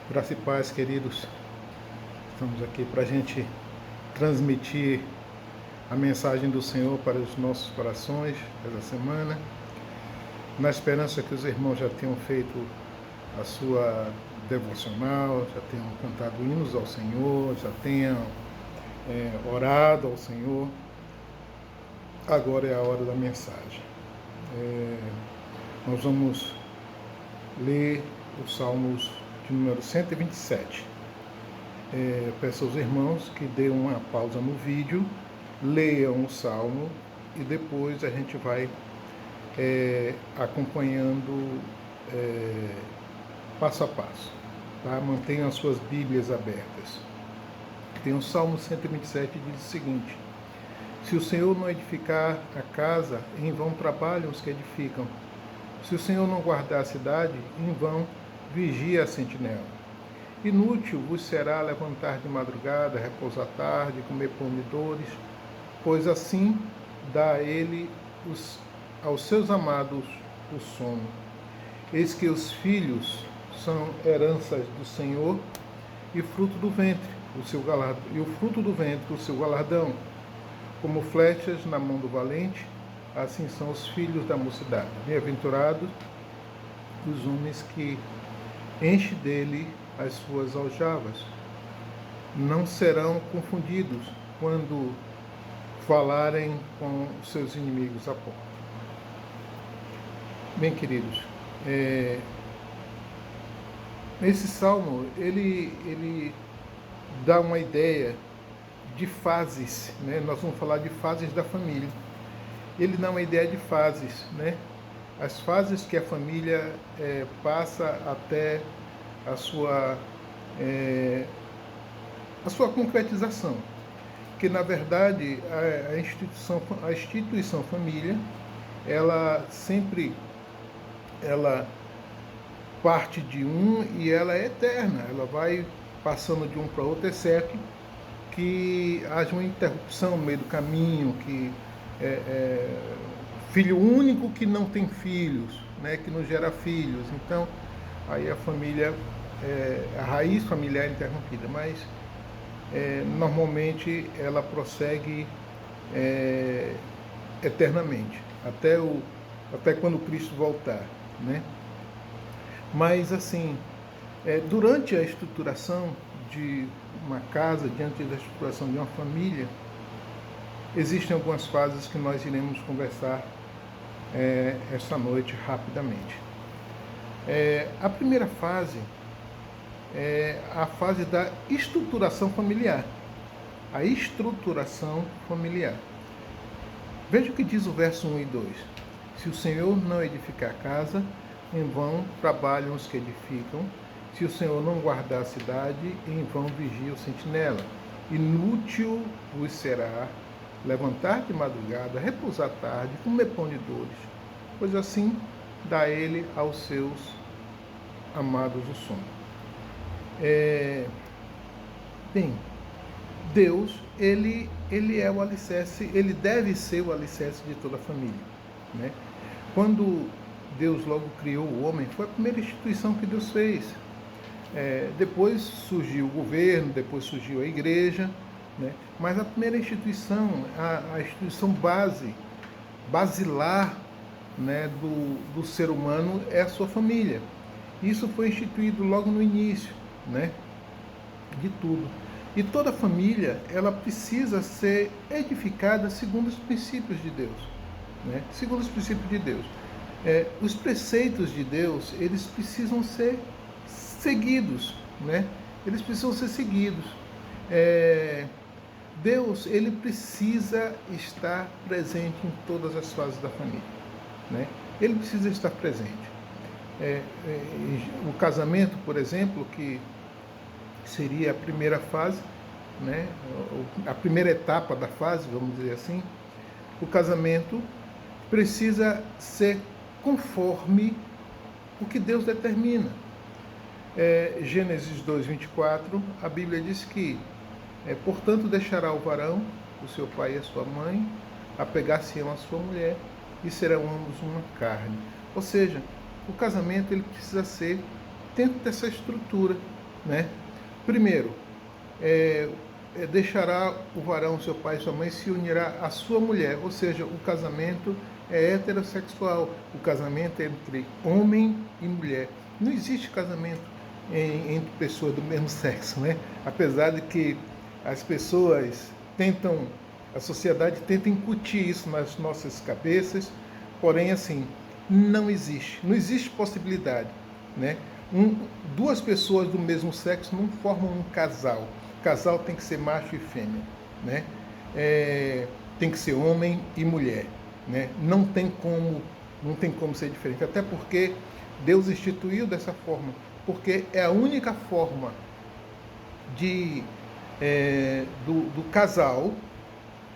Graça e paz, queridos. Estamos aqui para a gente transmitir a mensagem do Senhor para os nossos corações essa semana, na esperança que os irmãos já tenham feito a sua devocional, já tenham cantado hinos ao Senhor, já tenham orado ao Senhor. Agora é a hora da mensagem. Nós vamos ler os Salmos de número 127. Peço aos irmãos que dêem uma pausa no vídeo, leiam o Salmo e depois a gente vai acompanhando passo a passo. Tá? Mantenham as suas Bíblias abertas. Tem o Salmo 127 que diz o seguinte: se o Senhor não edificar a casa, em vão trabalham os que edificam. Se o Senhor não guardar a cidade, em vão vigia a sentinela. Inútil vos será levantar de madrugada, repousar à tarde, comer pão de dores, pois assim dá ele aos seus amados o sono. Eis que os filhos são heranças do Senhor e fruto do ventre, o seu galardão, e o fruto do ventre, o seu galardão. Como flechas na mão do valente, assim são os filhos da mocidade. Bem-aventurados os homens que enchem dele as suas aljavas. Não serão confundidos quando falarem com seus inimigos à porta. Bem, queridos, esse salmo, ele dá uma ideia de fases, né? Nós vamos falar de fases da família. Ele dá uma ideia de fases, né? As fases que a família passa até a sua concretização. Que, na verdade, a instituição família, ela sempre parte de um e ela é eterna. Ela vai passando de um para outro, exceto que haja uma interrupção no meio do caminho, que filho único que não tem filhos, né, que não gera filhos. Então, aí a família, a raiz familiar é interrompida, mas normalmente ela prossegue eternamente, até quando Cristo voltar, né? Mas assim, durante a estruturação de uma casa, diante da estruturação de uma família, existem algumas fases que nós iremos conversar esta noite rapidamente. A primeira fase é a fase da estruturação familiar. A estruturação familiar. Veja o que diz o verso 1 e 2. Se o Senhor não edificar a casa, em vão trabalham os que edificam. Se o Senhor não guardar a cidade, em vão vigia o sentinela. Inútil vos será levantar de madrugada, repousar à tarde, comer pão de dores, pois assim dá ele aos seus amados o sono. Bem, Deus, ele é o alicerce, ele deve ser o alicerce de toda a família, né? Quando Deus logo criou o homem, foi a primeira instituição que Deus fez. Depois surgiu o governo, depois surgiu a igreja, né? Mas a primeira instituição, a instituição basilar, né, do ser humano é a sua família. Isso foi instituído logo no início, né, de tudo. E toda família, ela precisa ser edificada segundo os princípios de Deus, né? Segundo os princípios de Deus. Os preceitos de Deus, eles precisam ser seguidos, né? Eles precisam ser seguidos. Deus, ele precisa estar presente em todas as fases da família, né? Ele precisa estar presente. O casamento, por exemplo, que seria a primeira fase, né? A primeira etapa da fase, vamos dizer assim, o casamento precisa ser conforme o que Deus determina. Gênesis 2:24, a Bíblia diz que portanto deixará o varão, o seu pai e a sua mãe, apegar-se-ão a sua mulher, e serão ambos uma carne. Ou seja, o casamento ele precisa ser dentro dessa estrutura, né? Primeiro, deixará o varão, seu pai e sua mãe, se unirá à sua mulher, ou seja, o casamento é heterossexual, o casamento é entre homem e mulher. Não existe casamento entre pessoas do mesmo sexo, né? Apesar de que as pessoas a sociedade tenta incutir isso nas nossas cabeças, porém, assim, não existe possibilidade, né? Duas pessoas do mesmo sexo não formam um casal. Casal tem que ser macho e fêmea, né? Tem que ser homem e mulher, né? Não tem como ser diferente, até porque Deus instituiu dessa forma, porque é a única forma do casal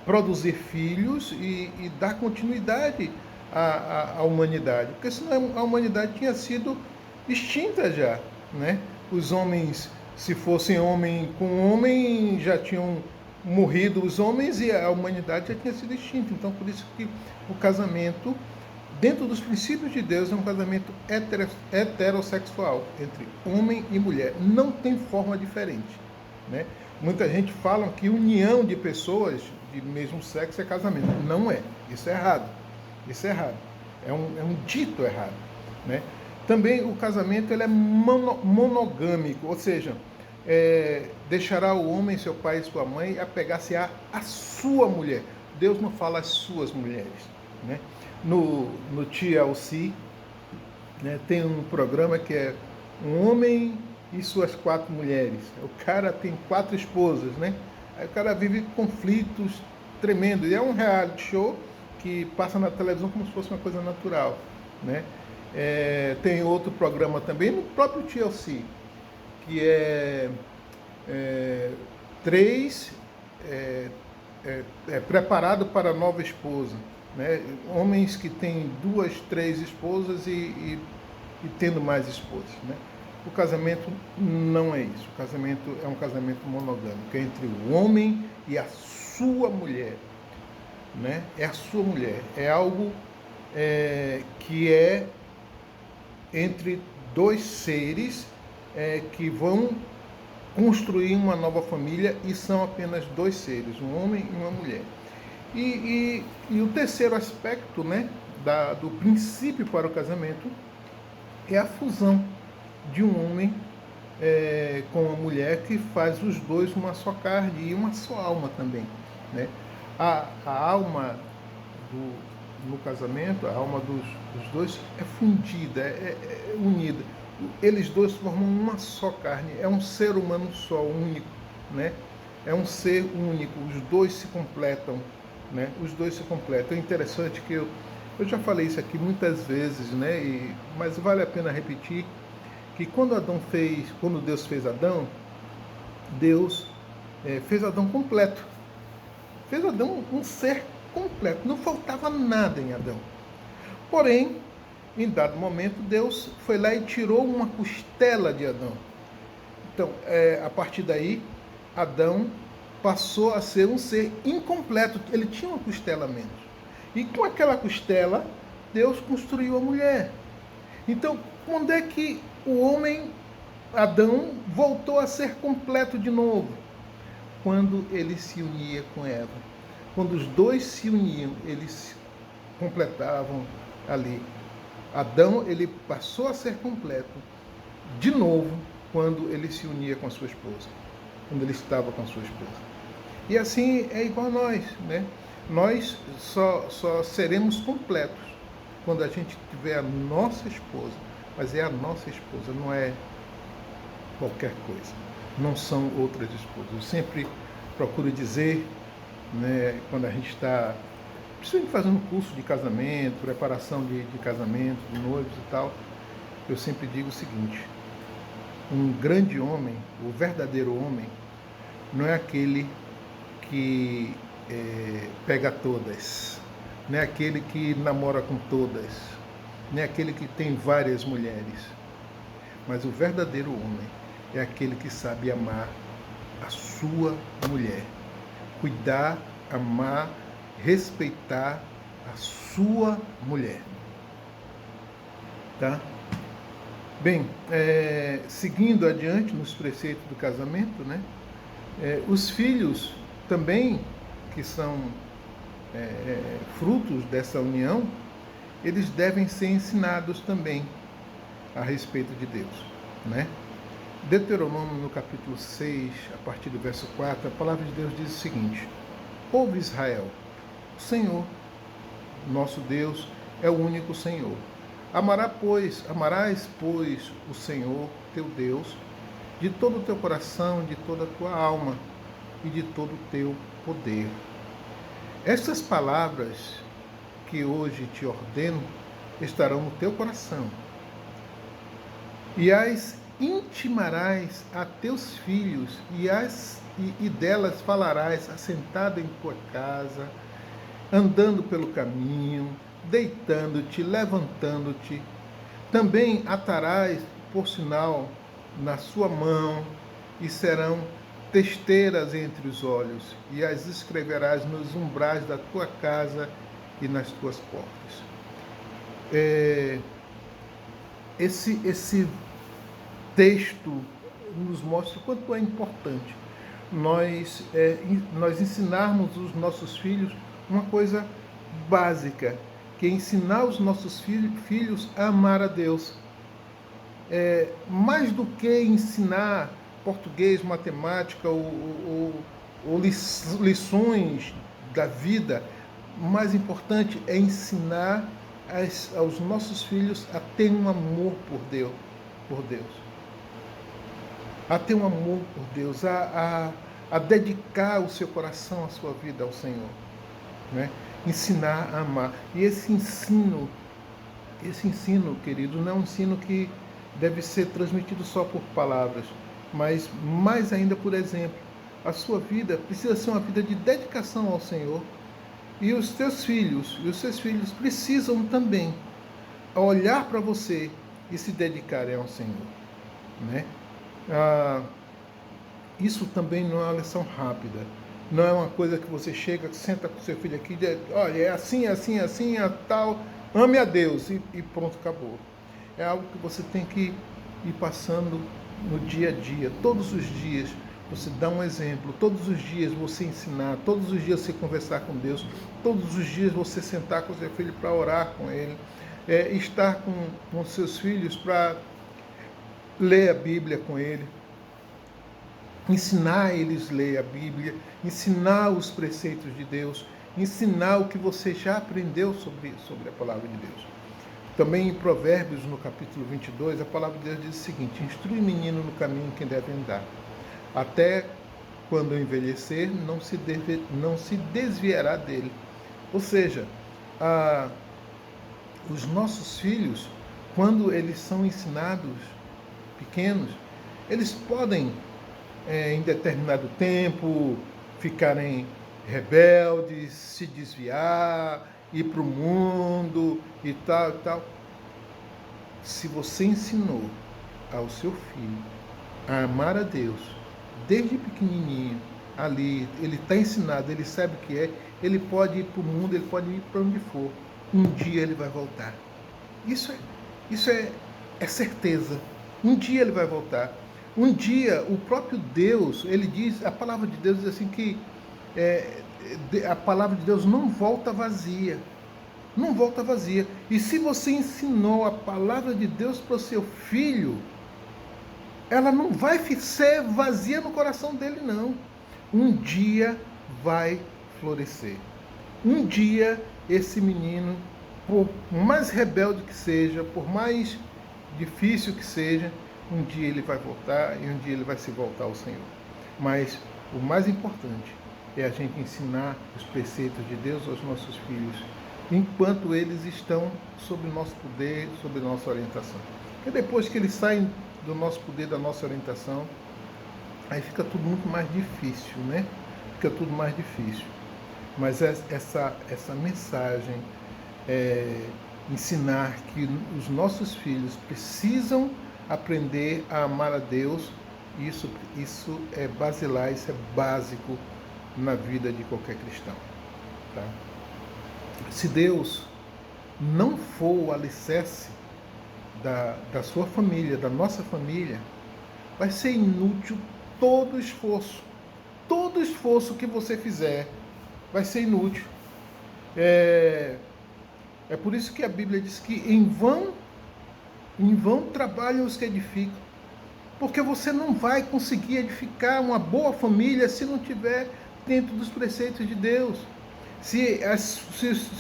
produzir filhos e dar continuidade à humanidade, porque senão a humanidade tinha sido extinta já, né? Os homens, se fossem homem com homem, já tinham morrido os homens e a humanidade já tinha sido extinta. Então, por isso que o casamento, dentro dos princípios de Deus, é um casamento heterossexual, entre homem e mulher. Não tem forma diferente, né? Muita gente fala que união de pessoas de mesmo sexo é casamento. Não é. Isso é errado. Isso é errado. É um dito errado, né? Também o casamento ele é monogâmico, ou seja, deixará o homem, seu pai e sua mãe, apegar-se à sua mulher. Deus não fala às suas mulheres, né? No TLC, né, tem um programa que é um homem e suas 4 mulheres. O cara tem 4 esposas, né? Aí o cara vive conflitos tremendos. E é um reality show que passa na televisão como se fosse uma coisa natural, né? Tem outro programa também no próprio TLC, que preparado para a nova esposa, né? Homens que têm 2, 3 esposas e tendo mais esposas, né? O casamento não é isso. O casamento é um casamento monogâmico, é entre o homem e a sua mulher, né? É a sua mulher. É algo que é entre 2 seres que vão construir uma nova família e são apenas 2 seres, um homem e uma mulher. E o terceiro aspecto, né, do princípio para o casamento é a fusão de um homem com uma mulher, que faz os dois uma só carne e uma só alma também, né? A alma no casamento, a alma dos dois é fundida, é unida. Eles dois formam uma só carne, é um ser humano só, único, né? É um ser único, os dois se completam, né? Os dois se completam. É interessante que eu já falei isso aqui muitas vezes, né? Mas vale a pena repetir que quando Deus fez Adão, Deus fez Adão completo. Fez Adão um ser completo, não faltava nada em Adão. Porém, em dado momento, Deus foi lá e tirou uma costela de Adão. Então, a partir daí, Adão passou a ser um ser incompleto. Ele tinha uma costela a menos. E com aquela costela, Deus construiu a mulher. Então, quando é que o homem, Adão, voltou a ser completo de novo? Quando ele se unia com Eva. Quando os dois se uniam, eles completavam ali. Adão, ele passou a ser completo de novo quando ele se unia com a sua esposa, quando ele estava com a sua esposa. E assim é igual a nós, né? Nós só seremos completos quando a gente tiver a nossa esposa, mas é a nossa esposa, não é qualquer coisa, não são outras esposas. Eu sempre procuro dizer, né, quando a gente está principalmente fazendo curso de casamento, preparação de casamento, de noivos e tal, eu sempre digo o seguinte: um grande homem, o verdadeiro homem, não é aquele que pega todas, não é aquele que namora com todas, não é aquele que tem várias mulheres, mas o verdadeiro homem é aquele que sabe amar a sua mulher, cuidar, amar, respeitar a sua mulher, tá? Bem, seguindo adiante nos preceitos do casamento, né? Os filhos também, que são frutos dessa união, eles devem ser ensinados também a respeito de Deus, né? Deuteronômio, no capítulo 6, a partir do verso 4, a palavra de Deus diz o seguinte: ouve Israel, o Senhor, nosso Deus, é o único Senhor. Amarás, pois, o Senhor, teu Deus, de todo o teu coração, de toda a tua alma e de todo o teu poder. Estas palavras que hoje te ordeno estarão no teu coração, e as intimarás a teus filhos, e delas falarás assentado em tua casa, andando pelo caminho, deitando-te, levantando-te. Também atarás por sinal na sua mão, e serão testeiras entre os olhos, e as escreverás nos umbrais da tua casa e nas tuas portas. Esse texto nos mostra o quanto é importante nós ensinarmos os nossos filhos uma coisa básica, que é ensinar os nossos filhos a amar a Deus. Mais do que ensinar português, matemática ou lições da vida, o mais importante é ensinar aos nossos filhos a ter um amor por Deus. A ter um amor por Deus, a dedicar o seu coração, a sua vida ao Senhor, né? Ensinar a amar. E esse ensino, querido, não é um ensino que deve ser transmitido só por palavras, mas mais ainda por exemplo. A sua vida precisa ser uma vida de dedicação ao Senhor, e os seus filhos precisam também olhar para você e se dedicarem ao Senhor, né? Isso também não é uma lição rápida. Não é uma coisa que você chega, senta com seu filho aqui e diz: olha, é assim, assim, assim, é tal, ame a Deus, e pronto, acabou. É algo que você tem que ir passando no dia a dia, todos os dias. Você dá um exemplo, todos os dias você ensinar, todos os dias você conversar com Deus, todos os dias você sentar com seu filho para orar com ele, estar com seus filhos para ler a Bíblia com ele, ensinar eles a ler a Bíblia, ensinar os preceitos de Deus, ensinar o que você já aprendeu sobre a palavra de Deus. Também em Provérbios, no capítulo 22, a palavra de Deus diz o seguinte: instrui o menino no caminho que deve andar. Até quando envelhecer, não se desviará dele. Ou seja, os nossos filhos, quando eles são ensinados pequenos, eles podem, em determinado tempo, ficarem rebeldes, se desviar, ir para o mundo e tal e tal. Se você ensinou ao seu filho a amar a Deus, desde pequenininho, ali, ele está ensinado, ele sabe o que é, ele pode ir para o mundo, ele pode ir para onde for. Um dia ele vai voltar. Isso é certeza. Um dia ele vai voltar. Um dia o próprio Deus, ele diz, a palavra de Deus diz assim que a palavra de Deus não volta vazia. Não volta vazia. E se você ensinou a palavra de Deus para o seu filho, ela não vai ser vazia no coração dele, não. Um dia vai florescer. Um dia esse menino, por mais rebelde que seja, por mais difícil que seja, um dia ele vai voltar e um dia ele vai se voltar ao Senhor. Mas o mais importante é a gente ensinar os preceitos de Deus aos nossos filhos, enquanto eles estão sob o nosso poder, sob a nossa orientação. Porque depois que eles saem do nosso poder, da nossa orientação, aí fica tudo muito mais difícil, né? Fica tudo mais difícil. Mas essa mensagem, ensinar que os nossos filhos precisam aprender a amar a Deus, isso é basilar, isso é básico na vida de qualquer cristão. Tá? Se Deus não for o alicerce da sua família, da nossa família, vai ser inútil todo esforço. Todo esforço que você fizer vai ser inútil. É por isso que a Bíblia diz que em vão trabalham os que edificam. Porque você não vai conseguir edificar uma boa família se não tiver dentro dos preceitos de Deus. Se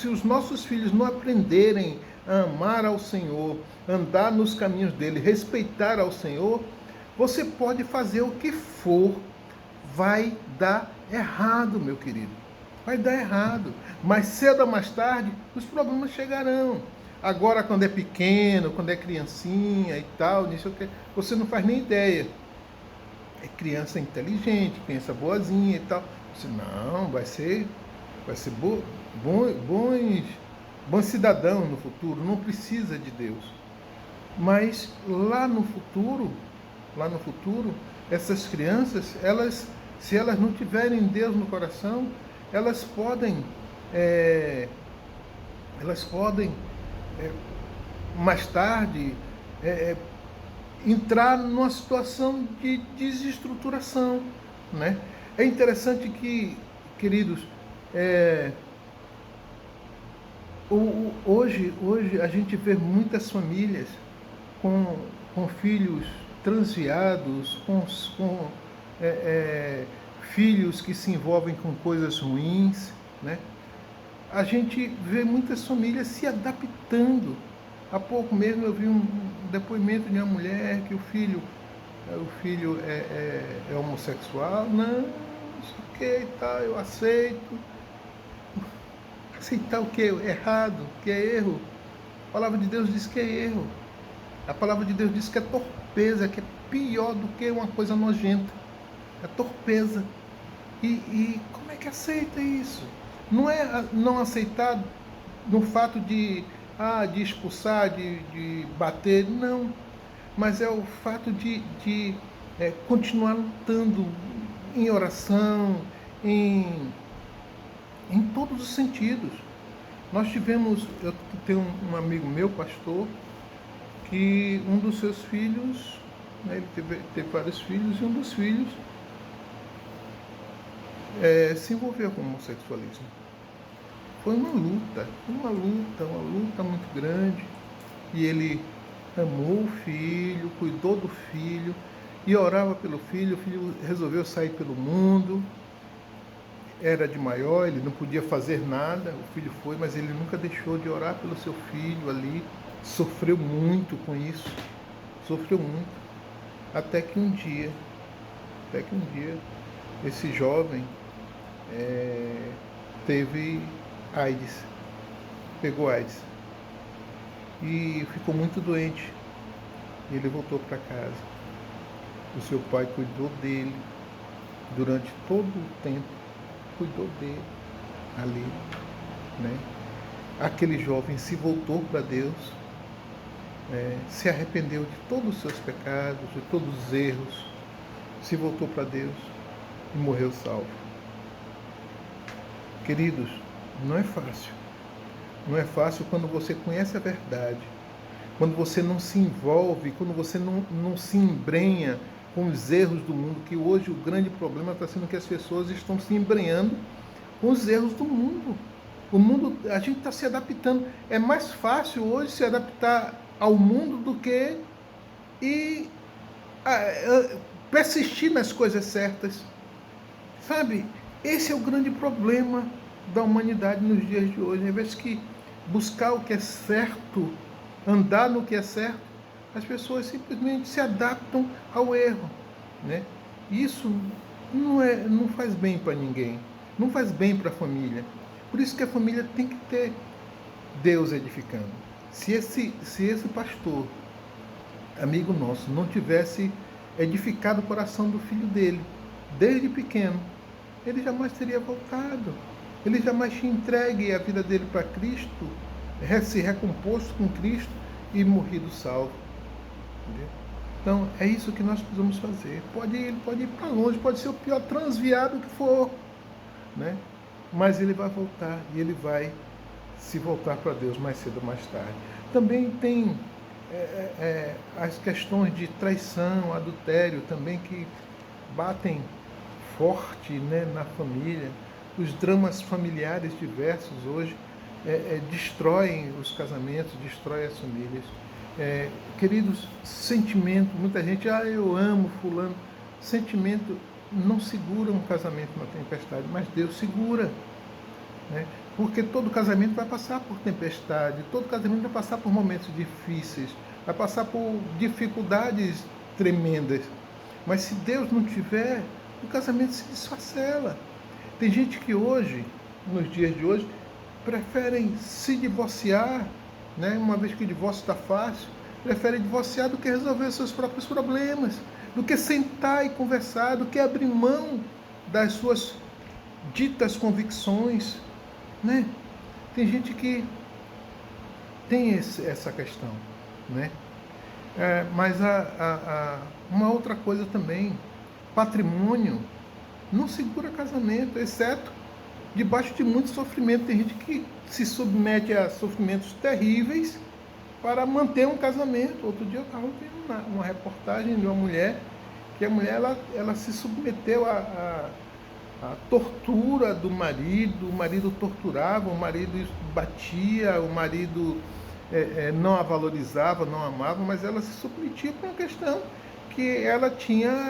os nossos filhos não aprenderem a amar ao Senhor, andar nos caminhos dele, respeitar ao Senhor, você pode fazer o que for, vai dar errado, meu querido. Vai dar errado. Mais cedo ou mais tarde, os problemas chegarão. Agora, quando é pequeno, quando é criancinha e tal, você não faz nem ideia. É criança inteligente, criança boazinha e tal. Você, não, vai ser bons cidadãos no futuro, não precisa de Deus. Mas lá no futuro, essas crianças, se elas não tiverem Deus no coração, elas podem mais tarde entrar numa situação de desestruturação, né? É interessante que, queridos, hoje a gente vê muitas famílias com filhos transviados, com filhos que se envolvem com coisas ruins, né? A gente vê muitas famílias se adaptando. Há pouco mesmo eu vi um depoimento de uma mulher que o filho é homossexual. Não sei o que e tal, eu aceito. Aceitar o que? Errado, que é erro. A palavra de Deus diz que é erro. A palavra de Deus diz que é torpeza, que é pior do que uma coisa nojenta. É torpeza. E como é que aceita isso? Não é não aceitar no fato de expulsar, de bater, não. Mas é o fato de continuar lutando em oração, em todos os sentidos. Eu tenho um amigo meu, pastor, que um dos seus filhos, né, ele teve vários filhos, e um dos filhos se envolveu com o homossexualismo. Foi uma luta muito grande. E ele amou o filho, cuidou do filho e orava pelo filho. O filho resolveu sair pelo mundo. Era de maior, ele não podia fazer nada. O filho foi, mas ele nunca deixou de orar pelo seu filho ali. Sofreu muito com isso. Sofreu muito. Até que um dia, esse jovem teve AIDS, pegou AIDS e ficou muito doente. Ele voltou para casa. O seu pai cuidou dele durante todo o tempo, cuidou dele ali, né? Aquele jovem se voltou para Deus, se arrependeu de todos os seus pecados, de todos os erros, se voltou para Deus e morreu salvo. Queridos, não é fácil. Não é fácil quando você conhece a verdade, quando você não se envolve, quando você não se embrenha com os erros do mundo, que hoje o grande problema está sendo que as pessoas estão se embrenhando com os erros do mundo. O mundo, a gente está se adaptando. É mais fácil hoje se adaptar ao mundo do que persistir nas coisas certas. Sabe? Esse é o grande problema da humanidade nos dias de hoje. Em vez de buscar o que é certo, andar no que é certo, as pessoas simplesmente se adaptam ao erro, né? Isso não faz bem para ninguém, não faz bem para a família. Por isso que a família tem que ter Deus edificando. Se esse pastor, amigo nosso, não tivesse edificado o coração do filho dele, desde pequeno, ele jamais teria voltado. Ele jamais tinha entregue a vida dele para Cristo, se recomposto com Cristo e morrido salvo. Entendeu? Então, é isso que nós precisamos fazer. Ele pode ir para longe, pode ser o pior transviado que for, né? Mas ele vai voltar, e ele vai se voltar para Deus mais cedo ou mais tarde. Também tem as questões de traição, adultério também que batem forte, né, na família, os dramas familiares diversos hoje destroem os casamentos, destroem as famílias. Queridos, sentimento, muita gente, eu amo fulano, sentimento não segura um casamento na tempestade, mas Deus segura, né? Porque todo casamento vai passar por tempestade, todo casamento vai passar por momentos difíceis, vai passar por dificuldades tremendas. Mas se Deus não tiver, o casamento se desfacela. Tem gente que hoje, nos dias de hoje, preferem se divorciar, né? Uma vez que o divórcio está fácil, preferem divorciar do que resolver os seus próprios problemas, do que sentar e conversar, do que abrir mão das suas ditas convicções, né? Tem gente que tem essa questão, né? Mas uma outra coisa também, patrimônio não segura casamento, exceto debaixo de muito sofrimento. Tem gente que se submete a sofrimentos terríveis para manter um casamento. Outro dia eu estava vendo uma reportagem de uma mulher, que a mulher ela se submeteu a tortura do marido, o marido torturava, o marido batia, o marido não a valorizava, não a amava, mas ela se submetia por uma questão que ela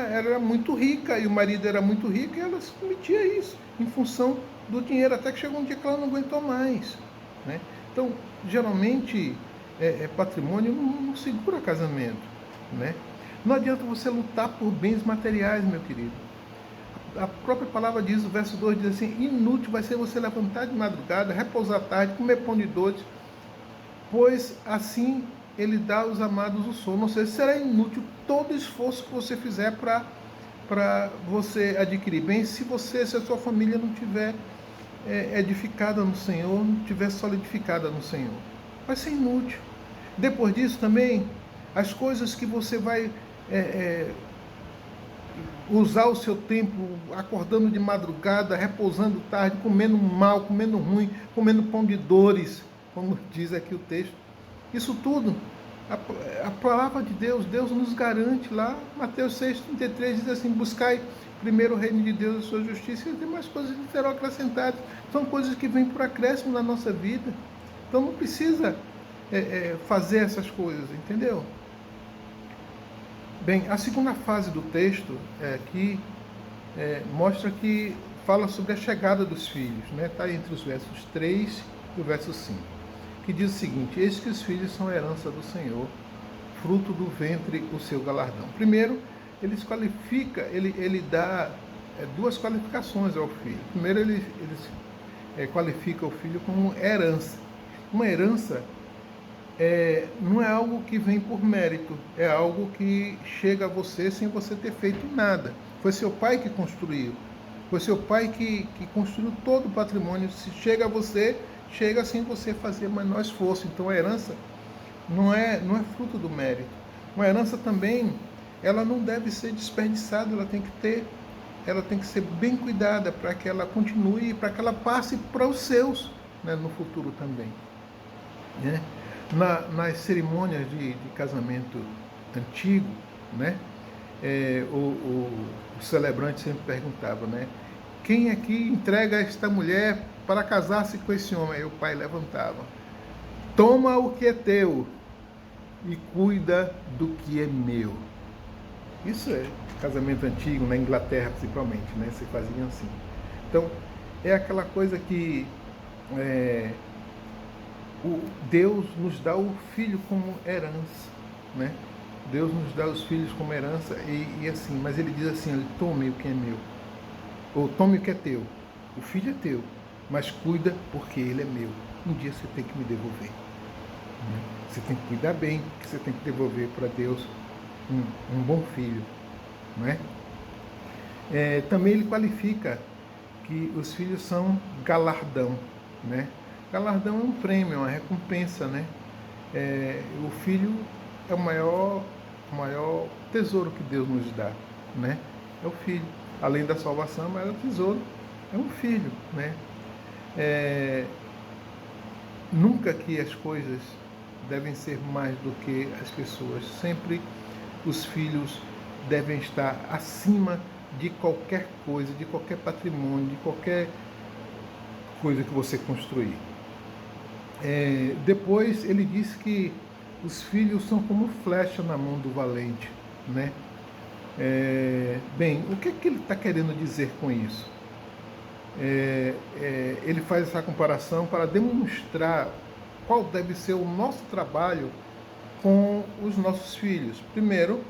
era muito rica e o marido era muito rico e ela se submetia a isso, em função do dinheiro, até que chegou um dia que ela não aguentou mais, né? Então, geralmente, patrimônio não segura casamento, né? Não adianta você lutar por bens materiais, meu querido. A própria palavra diz, o verso 2 diz assim: inútil vai ser você levantar de madrugada, repousar à tarde, comer pão de doce, pois assim ele dá aos amados o sono. Ou seja, será inútil todo esforço que você fizer para você adquirir bens, se a sua família não tiver edificada no Senhor, não tiver solidificada no Senhor. Vai ser inútil. Depois disso também, as coisas que você vai usar o seu tempo acordando de madrugada, repousando tarde, comendo mal, comendo ruim, comendo pão de dores, como diz aqui o texto. Isso tudo, a palavra de Deus nos garante lá. Mateus 6,33 diz assim: buscai primeiro o reino de Deus e a sua justiça, e as demais coisas lhe serão acrescentadas. São coisas que vêm por acréscimo na nossa vida. Então não precisa fazer essas coisas, entendeu? Bem, a segunda fase do texto aqui mostra que fala sobre a chegada dos filhos, né? Está entre os versos 3 e o verso 5, que diz o seguinte: eis que os filhos são a herança do Senhor, fruto do ventre o seu galardão. Primeiro, ele dá duas qualificações ao filho. Primeiro, ele qualifica o filho como herança. Uma herança não é algo que vem por mérito, é algo que chega a você sem você ter feito nada. Foi seu pai que construiu, foi seu pai que construiu todo o patrimônio. Se chega a você, chega sem você fazer o menor esforço. Então a herança não é fruto do mérito. Uma herança também, ela não deve ser desperdiçada, ela tem que ser bem cuidada para que ela continue, para que ela passe para os seus, né, no futuro também, né? Nas cerimônias de casamento antigo, né, o celebrante sempre perguntava, né, quem aqui entrega esta mulher para casar-se com esse homem? Aí o pai levantava: toma o que é teu e cuida do que é meu. Isso é casamento antigo, na Inglaterra principalmente, né, se faziam assim. Então, é aquela coisa que Deus nos dá o filho como herança, né? Deus nos dá os filhos como herança e assim, mas ele diz assim: tome o que é meu, ou tome o que é teu. O filho é teu, mas cuida porque ele é meu. Um dia você tem que me devolver, né? Você tem que cuidar bem, que você tem que devolver para Deus um bom filho, não é? Também ele qualifica que os filhos são galardão, né? Galardão é um prêmio, é uma recompensa, né? O filho é o maior tesouro que Deus nos dá, né? É o filho. Além da salvação, mas o tesouro é um filho, né? Nunca que as coisas devem ser mais do que as pessoas. Sempre os filhos devem estar acima de qualquer coisa, de qualquer patrimônio, de qualquer coisa que você construir. Depois ele diz que os filhos são como flecha na mão do valente, né? Bem, o que ele está querendo dizer com isso? Ele faz essa comparação para demonstrar qual deve ser o nosso trabalho com os nossos filhos. Primeiro,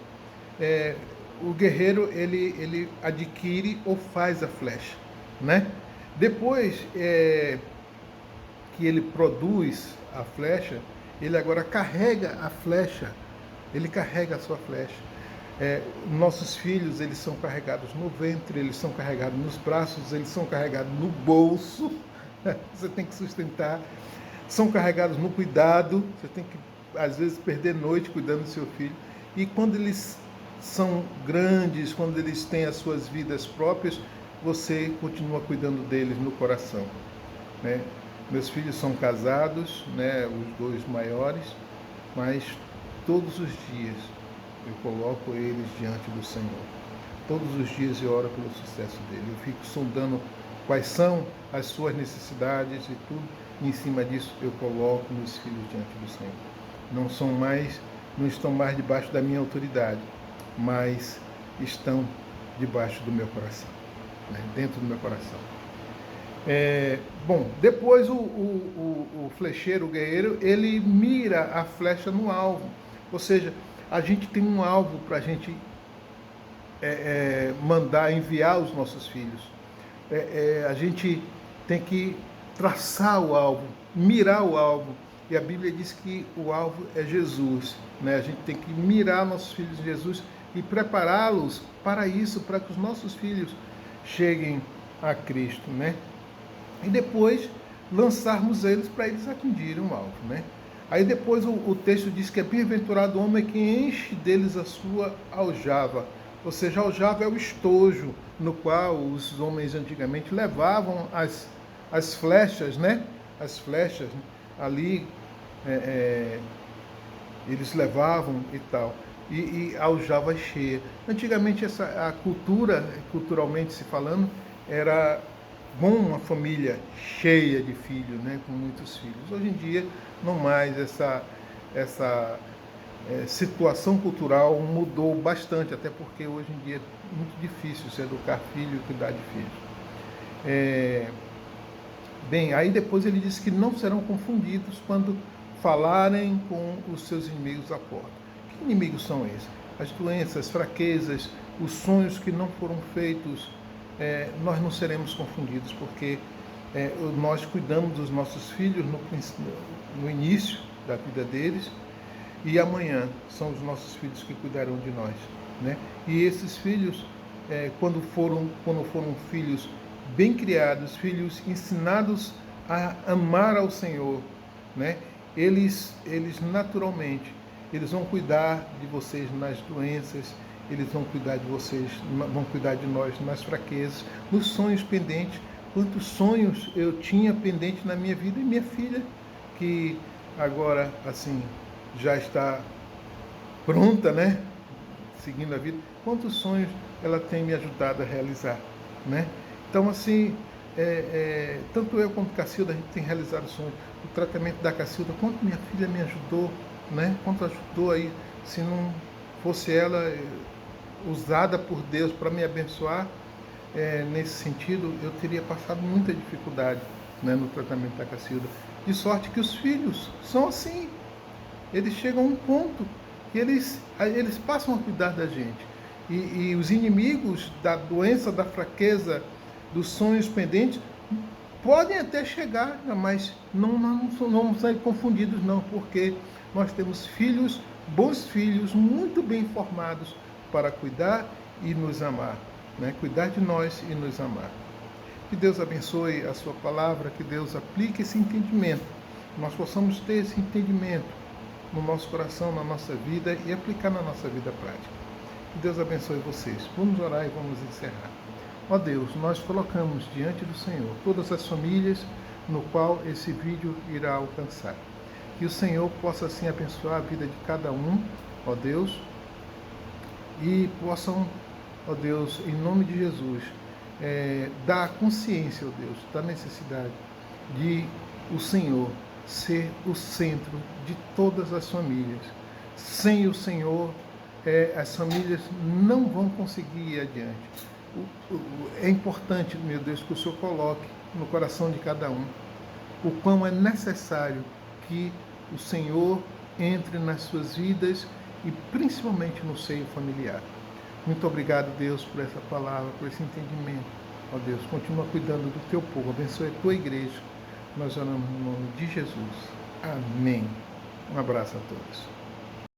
o guerreiro ele adquire ou faz a flecha, né? Depois que ele produz a flecha, ele agora carrega a flecha, ele carrega a sua flecha. Nossos filhos, eles são carregados no ventre, eles são carregados nos braços, eles são carregados no bolso, você tem que sustentar, são carregados no cuidado, você tem que, às vezes, perder noite cuidando do seu filho, e quando eles são grandes, quando eles têm as suas vidas próprias, você continua cuidando deles no coração, né? Meus filhos são casados, né, os dois maiores, mas todos os dias eu coloco eles diante do Senhor. Todos os dias eu oro pelo sucesso dele. Eu fico sondando quais são as suas necessidades e tudo. E em cima disso eu coloco meus filhos diante do Senhor. Não estão mais debaixo da minha autoridade, mas estão debaixo do meu coração, né? Dentro do meu coração. Depois o flecheiro, o guerreiro, ele mira a flecha no alvo. Ou seja, a gente tem um alvo para a gente enviar os nossos filhos. A gente tem que traçar o alvo, mirar o alvo. E a Bíblia diz que o alvo é Jesus, né? A gente tem que mirar nossos filhos em Jesus e prepará-los para isso, para que os nossos filhos cheguem a Cristo, né? E depois lançarmos eles para eles atingirem o alvo, né? Aí depois o texto diz que é bem-aventurado o homem que enche deles a sua aljava. Ou seja, a aljava é o estojo no qual os homens antigamente levavam as flechas, né? As flechas ali, eles levavam e tal. E a aljava cheia. Antigamente a cultura, culturalmente se falando, era bom uma família cheia de filhos, né, com muitos filhos. Hoje em dia, não mais. Essa situação cultural mudou bastante, até porque hoje em dia é muito difícil se educar filho e cuidar de filhos. Aí depois ele diz que não serão confundidos quando falarem com os seus inimigos à porta. Que inimigos são esses? As doenças, as fraquezas, os sonhos que não foram feitos. Nós não seremos confundidos, porque nós cuidamos dos nossos filhos no início da vida deles, e amanhã são os nossos filhos que cuidarão de nós, né? E esses filhos, quando foram filhos bem criados, filhos ensinados a amar ao Senhor, né? Eles naturalmente, eles vão cuidar de vocês nas doenças, eles vão cuidar de vocês, vão cuidar de nós nas fraquezas, nos sonhos pendentes. Quantos sonhos eu tinha pendente na minha vida, e minha filha, que agora, assim, já está pronta, né? Seguindo a vida. Quantos sonhos ela tem me ajudado a realizar, né? Então, assim, tanto eu quanto Cacilda, a gente tem realizado sonhos. O tratamento da Cacilda, quanto minha filha me ajudou, né? Quanto ajudou aí, se não fosse ela usada por Deus para me abençoar, nesse sentido, eu teria passado muita dificuldade, né, no tratamento da Cacilda. De sorte que os filhos são assim. Eles chegam a um ponto que eles passam a cuidar da gente. E os inimigos da doença, da fraqueza, dos sonhos pendentes, podem até chegar, mas não vamos sair confundidos, não, porque nós temos filhos, bons filhos, muito bem formados para cuidar e nos amar, né? Cuidar de nós e nos amar. Que Deus abençoe a sua palavra, que Deus aplique esse entendimento, nós possamos ter esse entendimento no nosso coração, na nossa vida, e aplicar na nossa vida prática. Que Deus abençoe vocês. Vamos orar e vamos encerrar. Ó Deus, nós colocamos diante do Senhor todas as famílias no qual esse vídeo irá alcançar. Que o Senhor possa assim abençoar a vida de cada um, ó Deus, e possam, ó Deus, em nome de Jesus, dar consciência, ó Deus, da necessidade de o Senhor ser o centro de todas as famílias. Sem o Senhor, as famílias não vão conseguir ir adiante. É importante, meu Deus, que o Senhor coloque no coração de cada um o quão é necessário que o Senhor entre nas suas vidas e principalmente no seio familiar. Muito obrigado, Deus, por essa palavra, por esse entendimento. Ó Deus, continua cuidando do teu povo, abençoe a tua igreja. Nós oramos no nome de Jesus. Amém. Um abraço a todos.